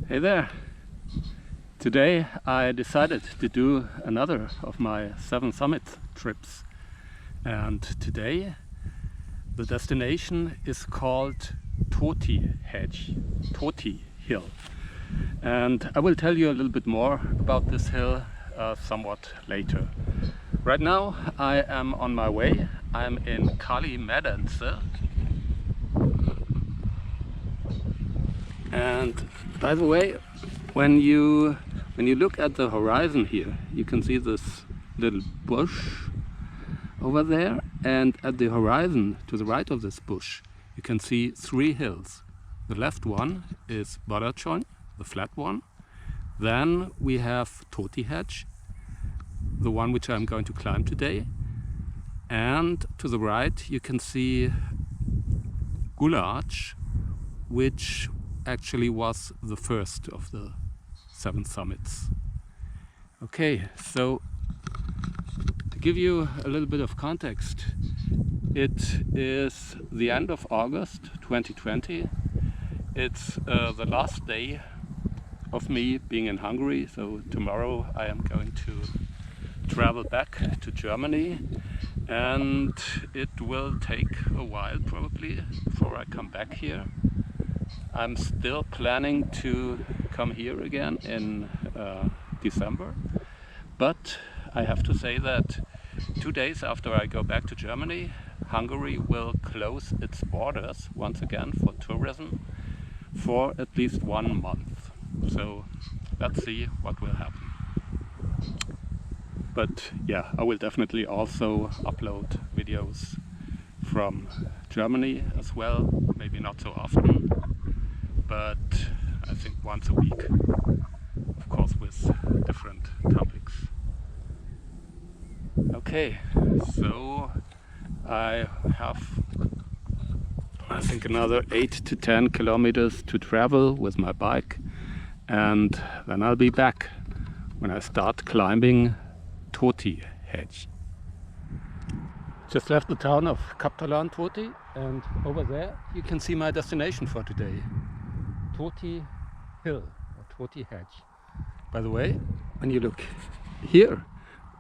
Hey there! Today I decided to do another of my 7 summit trips, and today the destination is called Tóti Hegy, Tóti Hill, and I will tell you a little bit more about this hill somewhat later. Right now I am on my way. I'm in Csobánc, and by the way, when you look at the horizon here, you can see this little bush over there, and at the horizon to the right of this bush you can see 3 hills. The left one is Badacsony, the flat one. Then we have Tóti Hegy, the one which I'm going to climb today, and to the right you can see Gulacs, which actually was the first of the 7 summits. Okay, so to give you a little bit of context, it is the end of August 2020. It's the last day of me being in Hungary, so tomorrow I am going to travel back to Germany, and it will take a while probably before I come back here. I'm still planning to come here again in December, but I have to say that 2 days after I go back to Germany, Hungary will close its borders once again for tourism for at least 1 month. So let's see what will happen. But yeah, I will definitely also upload videos from Germany as well, maybe not so often, but I think once a week, of course with different topics. Okay, so I have, I think, another 8 to 10 kilometers to travel with my bike, and then I'll be back when I start climbing Tóti Hegy. Just left the town of Tóti, and over there you can see my destination for today, Tóti Hill or Tóti Hegy. By the way, when you look here,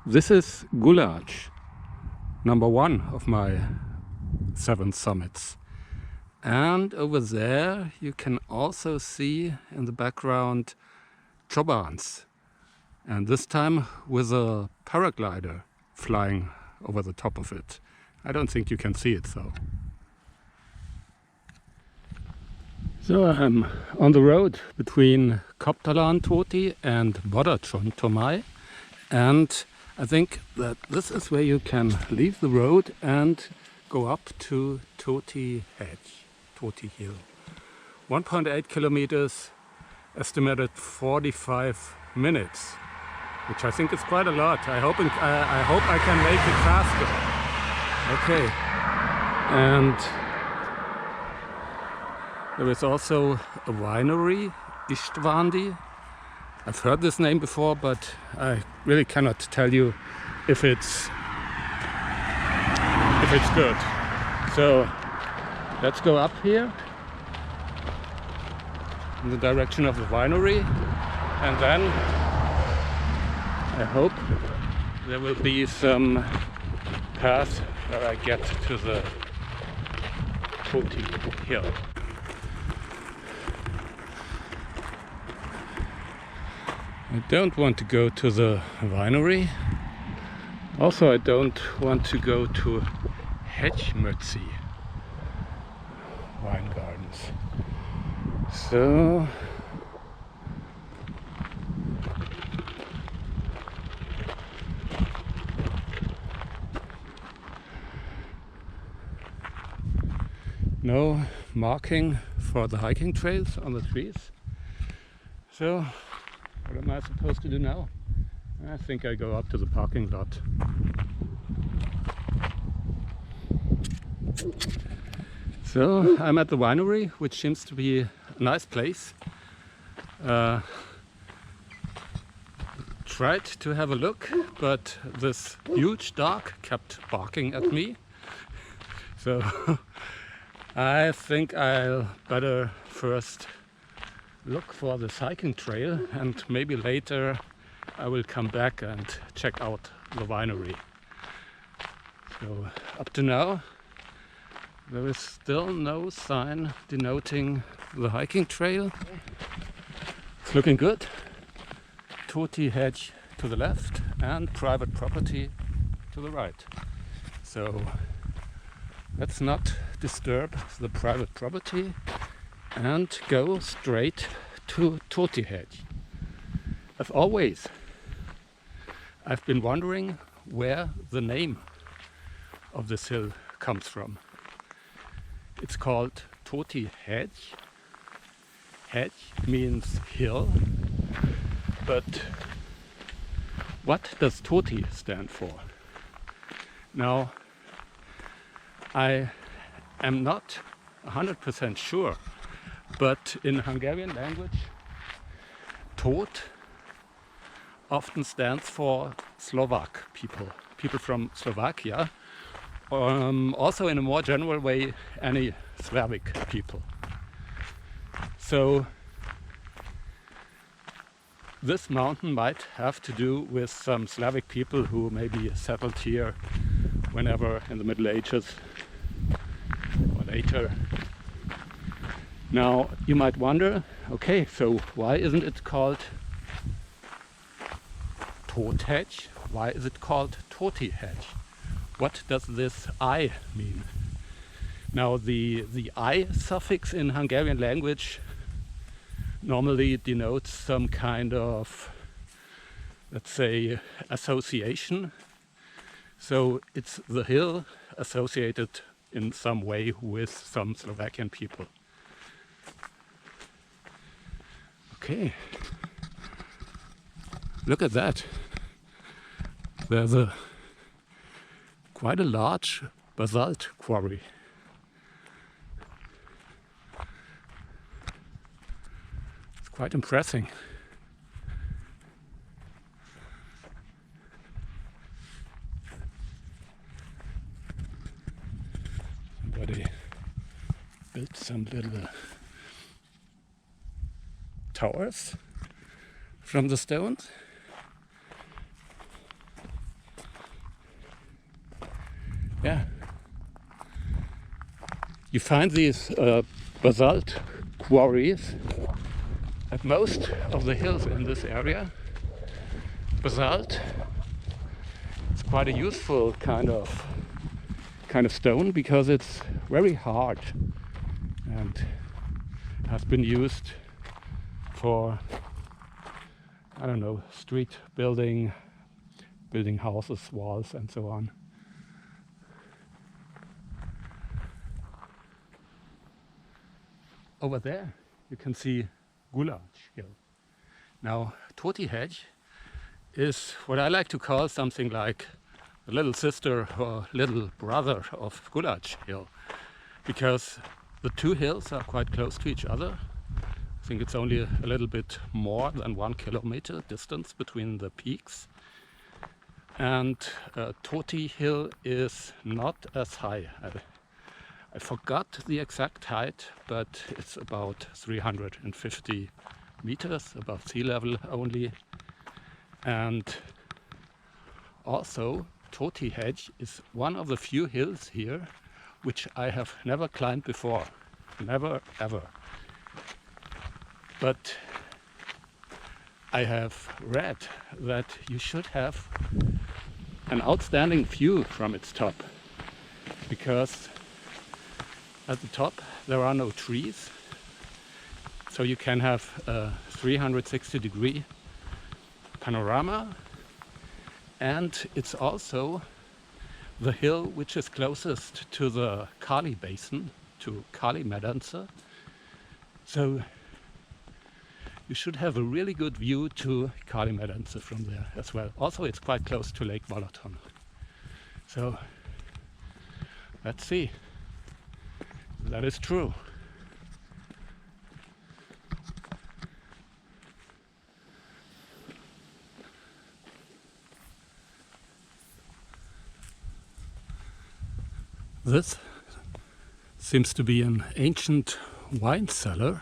this is Gulacs, number 1 of my 7 summits. And over there you can also see in the background Csobánc, and this time with a paraglider flying over the top of it. I don't think you can see it though. So I'm on the road between Tóti and Badacsony, and I think that this is where you can leave the road and go up to Tóti Hegy, Tóti Hill. 1.8 kilometers, estimated 45 minutes, which I think is quite a lot. I hope I can make it faster. Okay, and there is also a winery, Istvandi. I've heard this name before, but I really cannot tell you if it's good. So let's go up here in the direction of the winery, and then I hope there will be some path where I get to the Tóti Hill. I don't want to go to the winery. Also, I don't want to go to Hegtestü wine gardens. So no marking for the hiking trails on the trees. So what am I supposed to do now? I think I go up to the parking lot. So I'm at the winery, which seems to be a nice place. Tried to have a look, but this huge dog kept barking at me. So I think I'll better first look for this hiking trail, and maybe later I will come back and check out the winery. So up to now there is still no sign denoting the hiking trail. It's looking good. Tóti Hegy to the left and private property to the right. So let's not disturb the private property and go straight to Tóti Hegy. As always, I've been wondering where the name of this hill comes from. It's called Tóti Hegy. Hegy means hill, but what does Tóti stand for? Now, I am not 100% sure, but in Hungarian language, Tót often stands for Slovak people, people from Slovakia. Also in a more general way, any Slavic people. So this mountain might have to do with some Slavic people who maybe settled here whenever in the Middle Ages or later. Now you might wonder, okay, so why isn't it called Tóti Hegy? Why is it called Tóti Hegy? What does this I mean? Now the I suffix in Hungarian language normally denotes some kind of, let's say, association. So it's the hill associated in some way with some Slovakian people. Okay, look at that. There's quite a large basalt quarry. It's quite impressive. Somebody built some little towers from the stones. Yeah, you find these basalt quarries at most of the hills in this area. Basalt is quite a useful kind of stone because it's very hard and has been used for, I don't know, street building houses, walls and so on. Over there you can see Gulacs hill. Now Tóti Hegy is what I like to call something like the little sister or little brother of Gulacs hill, because the two hills are quite close to each other. I think it's only a little bit more than 1 kilometer distance between the peaks. And Tóti hill is not as high. I forgot the exact height, but it's about 350 meters above sea level only. And also Tóti Hegy is one of the few hills here which I have never climbed before. Never ever. But I have read that you should have an outstanding view from its top, because at the top there are no trees, so you can have a 360-degree panorama, and it's also the hill which is closest to the Kali basin, to Kali Medence. So you should have a really good view to Kali Medence from there as well. Also it's quite close to Lake Balaton. So let's see. That is true. This seems to be an ancient wine cellar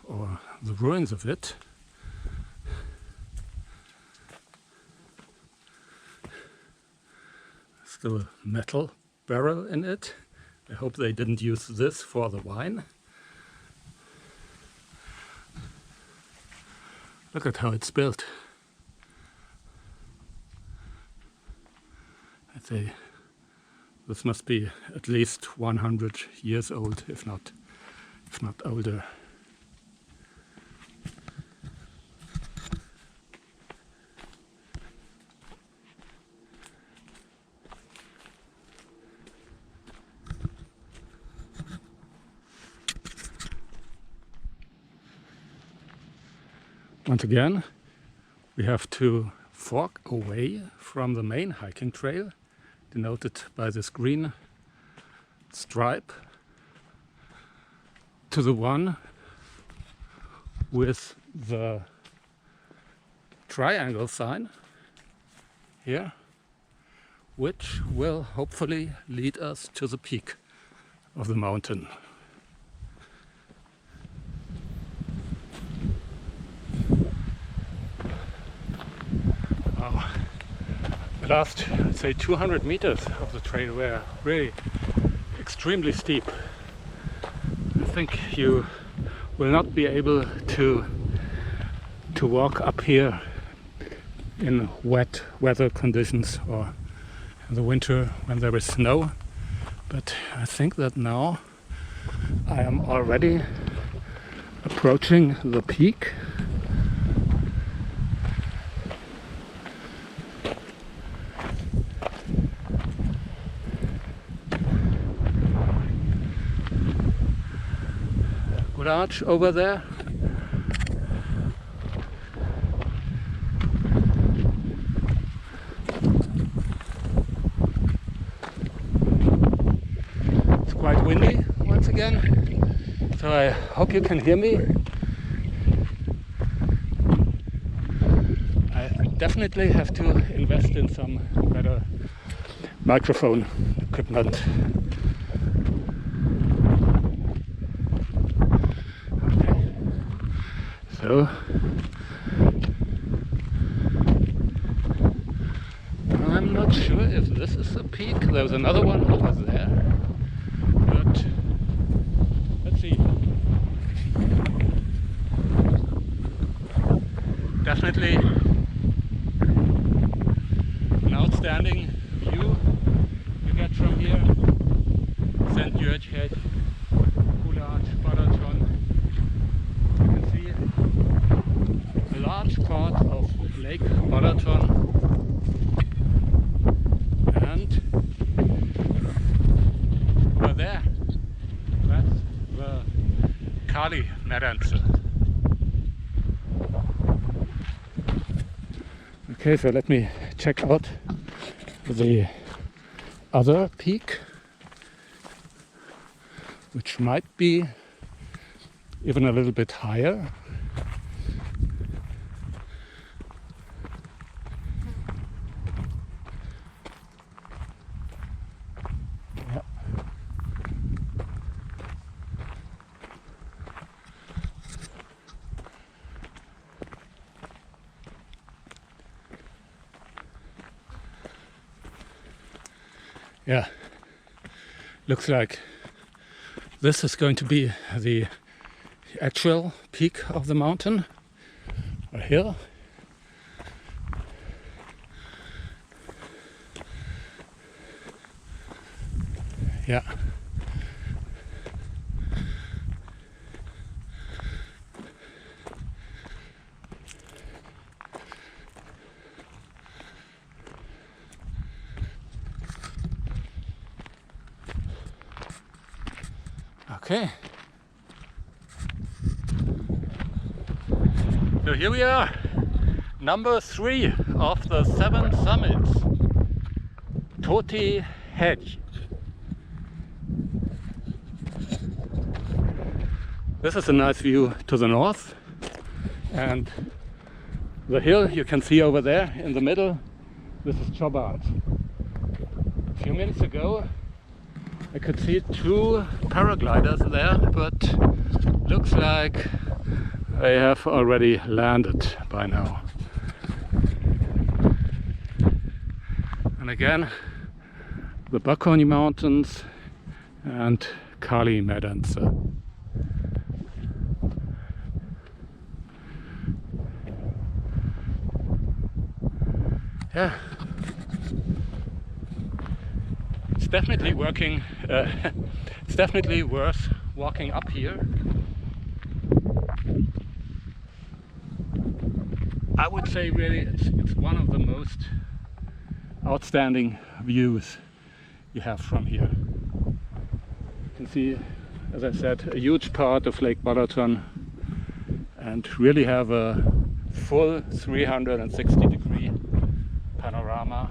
or the ruins of it. Still a metal barrel in it. I hope they didn't use this for the wine. Look at how it's built. I'd say this must be at least 100 years old, if not older. Once again, we have to fork away from the main hiking trail, denoted by this green stripe, to the one with the triangle sign here, which will hopefully lead us to the peak of the mountain. The last, I'd say, 200 meters of the trail were really extremely steep. I think you will not be able to walk up here in wet weather conditions or in the winter when there is snow. But I think that now I am already approaching the peak. Gulacs over there. It's quite windy once again, so I hope you can hear me. I definitely have to invest in some better microphone equipment. So I'm not sure if this is a peak. There's another one over there, but let's see. Definitely an outstanding view you get from here. György Hegy, Gulacs, Badacsony. A large part of Lake Balaton, and over there, that's the Kali Merenze. Okay, so let me check out the other peak, which might be even a little bit higher. Yeah, looks like this is going to be the actual peak of the mountain, or hill. Yeah. Okay, so here we are, number 3 of the 7 summits, Tóti Hegy. This is a nice view to the north, and the hill you can see over there in the middle, this is Csobánc. A few minutes ago I could see 2 paragliders there, but looks like they have already landed by now. And again, the Badacsony Mountains and Kali Medence. Yeah, it's definitely working. It's definitely worth walking up here. I would say really it's one of the most outstanding views you have from here. You can see, as I said, a huge part of Lake Balaton and really have a full 360-degree panorama.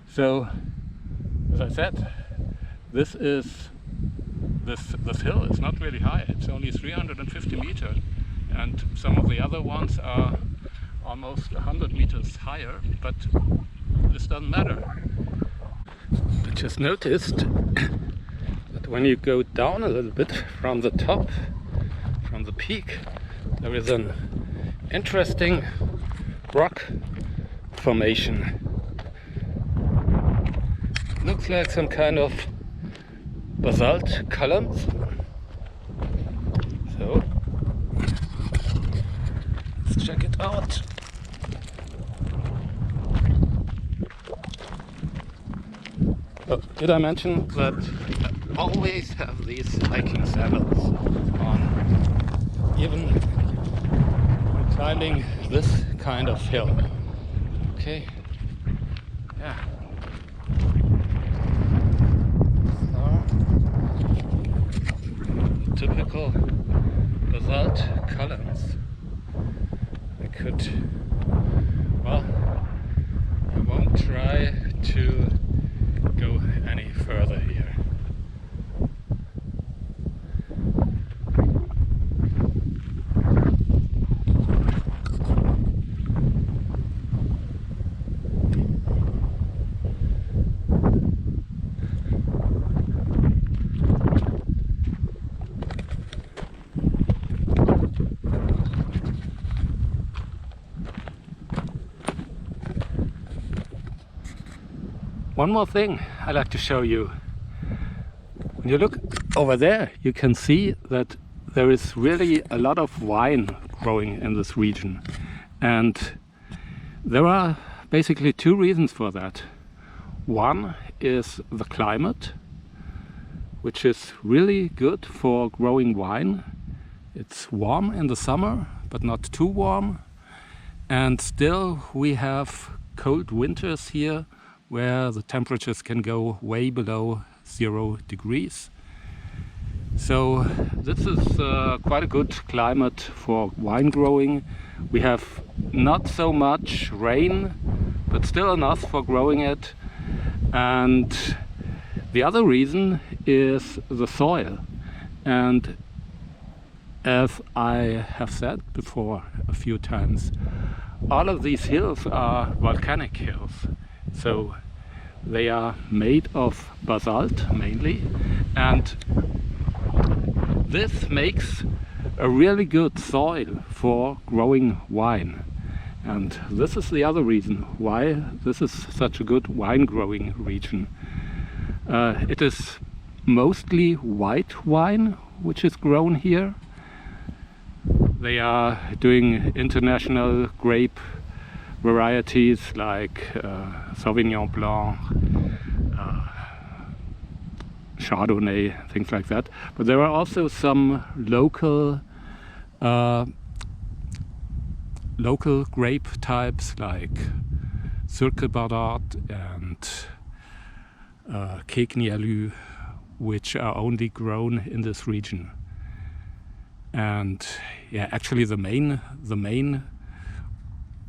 So, as I said, this hill is not really high. It's only 350 meters, and some of the other ones are almost 100 meters higher, but this doesn't matter. I just noticed that when you go down a little bit from the top, from the peak, there is an interesting rock formation. Looks like some kind of basalt columns. So let's check it out. Oh, did I mention that I always have these hiking sandals on, even when climbing this kind of hill? Okay, yeah. So, typical basalt columns. I could, well, I won't try to go any further here. One more thing I'd like to show you. When you look over there, you can see that there is really a lot of wine growing in this region. And there are basically two reasons for that. One is the climate, which is really good for growing wine. It's warm in the summer, but not too warm. And still we have cold winters here, where the temperatures can go way below 0 degrees. So this is quite a good climate for wine growing. We have not so much rain, but still enough for growing it. And the other reason is the soil. And as I have said before a few times, all of these hills are volcanic hills. So they are made of basalt mainly, and this makes a really good soil for growing wine. And this is the other reason why this is such a good wine growing region. It is mostly white wine which is grown here. They are doing international grape varieties like Sauvignon Blanc, Chardonnay, things like that. But there are also some local grape types like Cirque-Badat and Keknialu, which are only grown in this region. And yeah, actually the main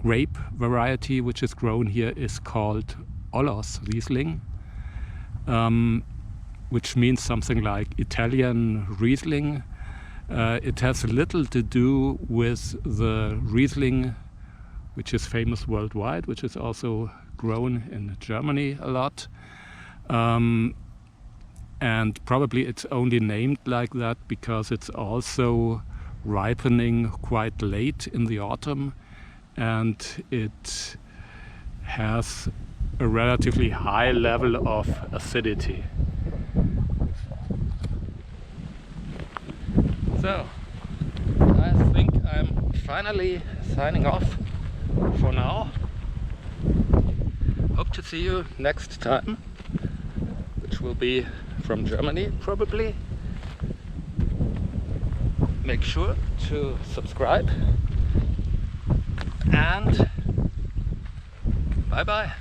grape variety which is grown here is called Olos Riesling, which means something like Italian Riesling. It has little to do with the Riesling which is famous worldwide, which is also grown in Germany a lot. and probably it's only named like that because it's also ripening quite late in the autumn, and it has a relatively high level of acidity. So I think I'm finally signing off for now. Hope to see you next time, which will be from Germany probably. Make sure to subscribe and bye bye.